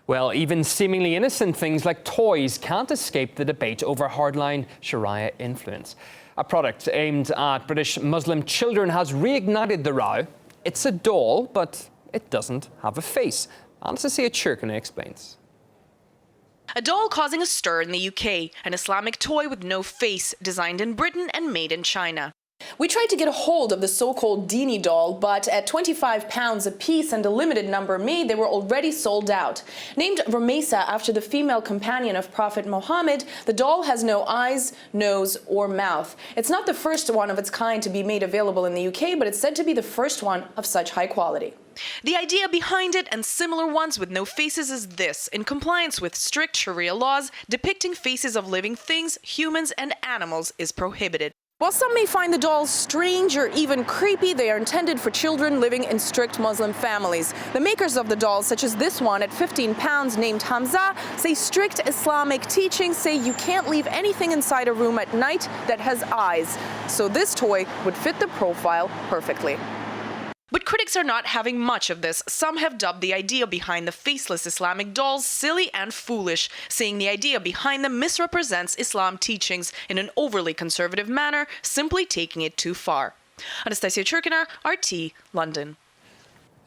Well, even seemingly innocent things like toys can't escape the debate over hardline Sharia influence. A product aimed at British Muslim children has reignited the row. It's a doll, but it doesn't have a face. Anastasia Churkina explains. A doll causing a stir in the UK, an Islamic toy with no face, designed in Britain and made in China. We tried to get a hold of the so-called Deeni Doll, but at £25 a piece and a limited number made, they were already sold out. Named Ramesa after the female companion of Prophet Muhammad, the doll has no eyes, nose, or mouth. It's not the first one of its kind to be made available in the UK, but it's said to be the first one of such high quality. The idea behind it and similar ones with no faces is this: in compliance with strict Sharia laws, depicting faces of living things, humans and animals is prohibited. While some may find the dolls strange or even creepy, they are intended for children living in strict Muslim families. The makers of the dolls, such as this one at £15 named Hamza, say strict Islamic teachings say you can't leave anything inside a room at night that has eyes. So this toy would fit the profile perfectly. But critics are not having much of this. Some have dubbed the idea behind the faceless Islamic dolls silly and foolish, saying the idea behind them misrepresents Islam teachings in an overly conservative manner, simply taking it too far. Anastasia Churkina, RT, London.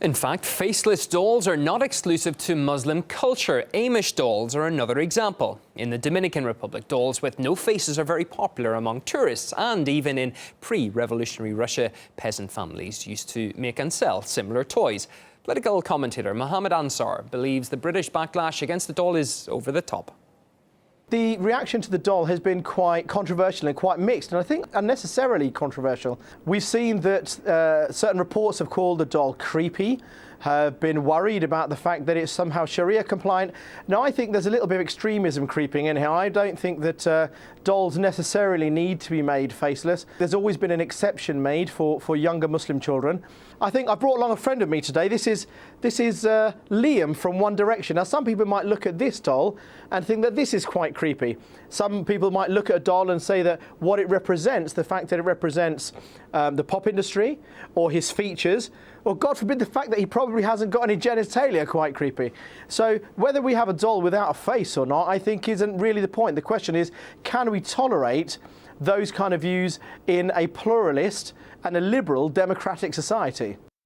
In fact, faceless dolls are not exclusive to Muslim culture. Amish dolls are another example. In the Dominican Republic, dolls with no faces are very popular among tourists, and even in pre-revolutionary Russia, peasant families used to make and sell similar toys. Political commentator Mohammed Ansar believes the British backlash against the doll is over the top. The reaction to the doll has been quite controversial and quite mixed, and I think unnecessarily controversial. We've seen that certain reports have called the doll creepy, have been worried about the fact that it's somehow Sharia compliant. Now, I think there's a little bit of extremism creeping in here. I don't think that dolls necessarily need to be made faceless. There's always been an exception made for younger Muslim children. I think I brought along a friend of me today. This is Liam from One Direction. Now, some people might look at this doll and think that this is quite creepy. Some people might look at a doll and say that what it represents, the fact that it represents the pop industry or his features, or God forbid, the fact that he probably hasn't got any genitalia, quite creepy. So whether we have a doll without a face or not, I think isn't really the point. The question is, can we tolerate those kind of views in a pluralist and a liberal democratic society?